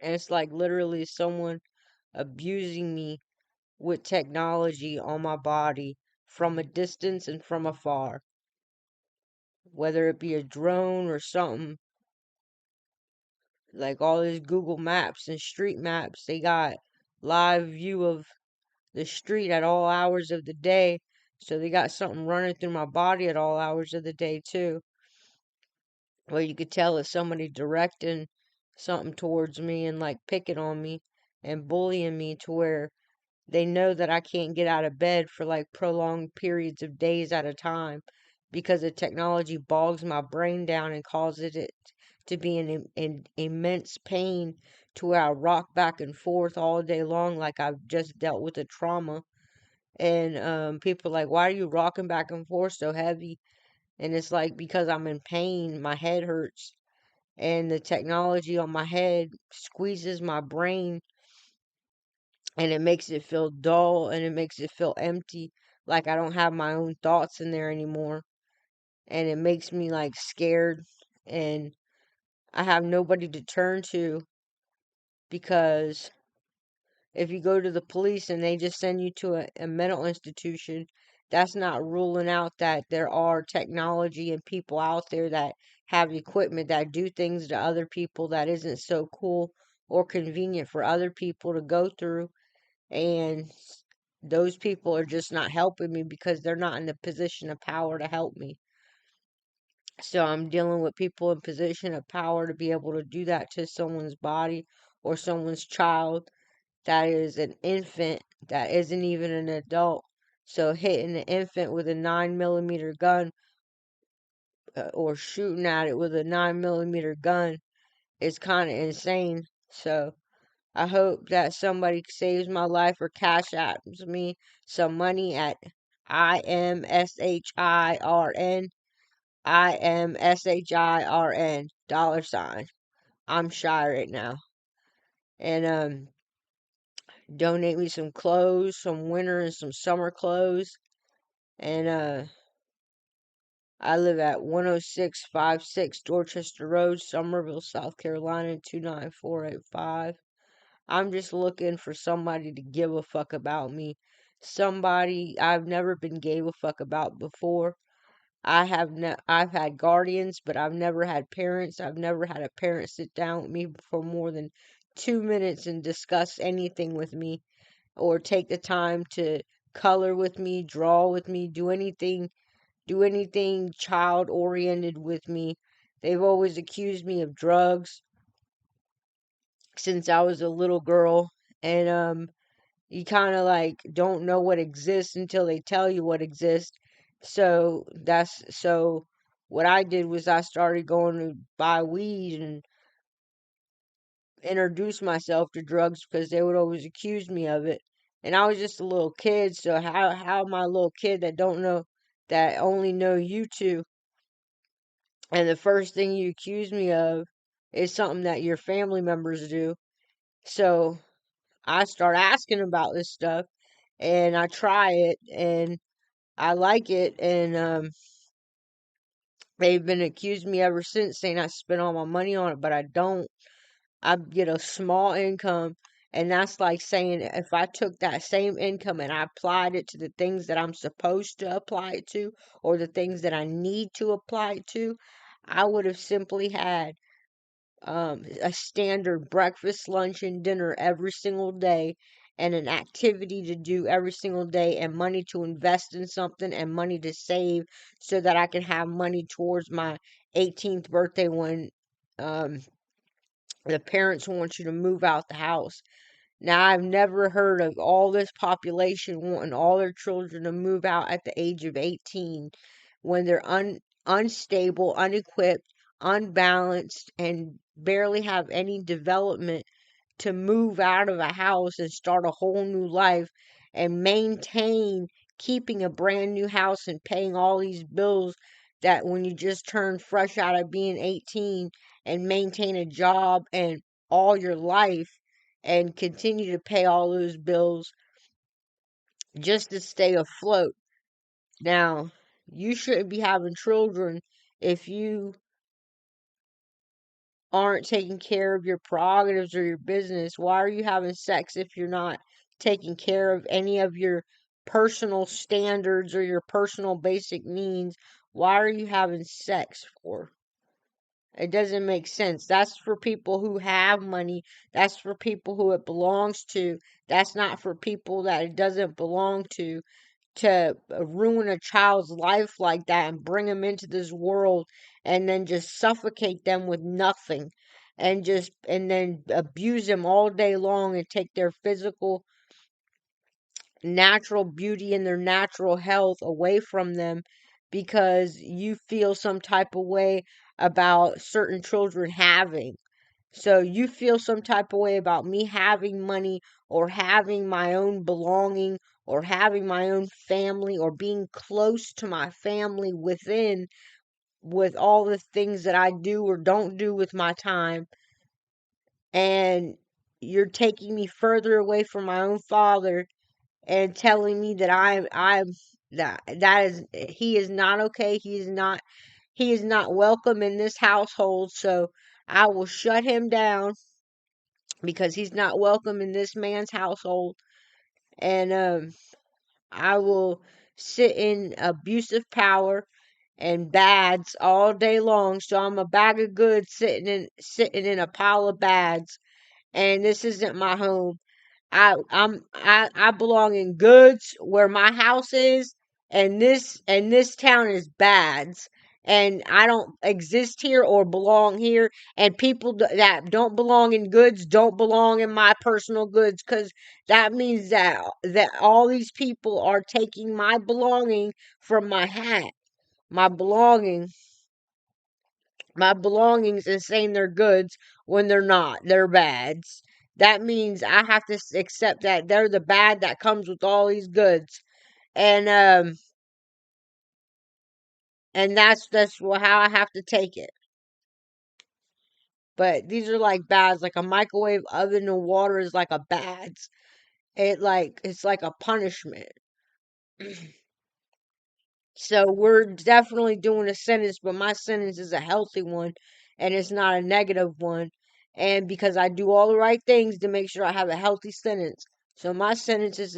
And it's like literally someone abusing me with technology on my body from a distance and from afar, whether it be a drone or something. Like all these Google Maps and street maps, they got live view of the street at all hours of the day. So they got something running through my body at all hours of the day too. Where you could tell it's somebody directing something towards me and like picking on me and bullying me to where they know that I can't get out of bed for like prolonged periods of days at a time because the technology bogs my brain down and causes it to be in immense pain to where I rock back and forth all day long like I've just dealt with a trauma. And people are like, why are you rocking back and forth so heavy? And it's like because I'm in pain, my head hurts, and the technology on my head squeezes my brain and it makes it feel dull and it makes it feel empty, like I don't have my own thoughts in there anymore. And it makes me like scared, and I have nobody to turn to because if you go to the police and they just send you to a mental institution, that's not ruling out that there are technology and people out there that have equipment that do things to other people that isn't so cool or convenient for other people to go through. And those people are just not helping me because they're not in the position of power to help me. So I'm dealing with people in position of power to be able to do that to someone's body or someone's child that is an infant that isn't even an adult. So hitting an infant with a 9 millimeter gun or shooting at it with a 9 millimeter gun is kind of insane. So I hope that somebody saves my life or cash apps me some money at IMSHIRN IMSHIRN $. I'm shy right now. And donate me some clothes, some winter and some summer clothes. And I live at 10656 Dorchester Road, Somerville, South Carolina 29485. I'm just looking for somebody to give a fuck about me. Somebody I've never been gave a fuck about before. I've had guardians, but I've never had parents. I've never had a parent sit down with me for more than 2 minutes and discuss anything with me or take the time to color with me, draw with me, do anything child oriented with me. They've always accused me of drugs since I was a little girl, and you kind of like don't know what exists until they tell you what exists. So what I did was I started going to buy weed and introduce myself to drugs because they would always accuse me of it. And I was just a little kid, so how am I a little kid that don't know that only know YouTube and the first thing you accuse me of is something that your family members do. So I start asking about this stuff and I try it and I like it, and they've been accusing me ever since saying I spent all my money on it, but I don't. I get a small income, and that's like saying if I took that same income and I applied it to the things that I'm supposed to apply it to or the things that I need to apply it to, I would have simply had a standard breakfast, lunch, and dinner every single day, and an activity to do every single day, and money to invest in something, and money to save so that I can have money towards my 18th birthday when um, the parents want you to move out the house. Now, I've never heard of all this population wanting all their children to move out at the age of 18 when they're unstable, unequipped, unbalanced, and barely have any development to move out of a house and start a whole new life and maintain keeping a brand new house and paying all these bills that when you just turn fresh out of being 18 and maintain a job and all your life and continue to pay all those bills just to stay afloat. Now, you shouldn't be having children if you aren't taking care of your prerogatives or your business. Why are you having sex if you're not taking care of any of your personal standards or your personal basic needs? Why are you having sex for? It doesn't make sense. That's for people who have money. That's for people who it belongs to. That's not for people that it doesn't belong to ruin a child's life like that and bring them into this world and then just suffocate them with nothing and then abuse them all day long and take their physical natural beauty and their natural health away from them because you feel some type of way about certain children having. So you feel some type of way about me having money or having my own belonging or having my own family or being close to my family within with all the things that I do or don't do with my time, and you're taking me further away from my own father and telling me that I'm that is he is not okay. He is not welcome in this household. So I will shut him down because he's not welcome in this man's household, and I will sit in abusive power and bads all day long. So I'm a bag of goods sitting in a pile of bads, and this isn't my home. I belong in goods where my house is, and this town is bads, and I don't exist here or belong here, and people that don't belong in goods don't belong in my personal goods, because that means that all these people are taking my belonging from my hat, my belonging my belongings, and saying they're goods when they're not. They're bads. That means I have to accept that they're the bad that comes with all these goods, and how I have to take it. But these are like bads, like a microwave oven and water is like a bads. It's like a punishment. So we're definitely doing a sentence, but my sentence is a healthy one and it's not a negative one. And because I do all the right things to make sure I have a healthy sentence. So my sentence is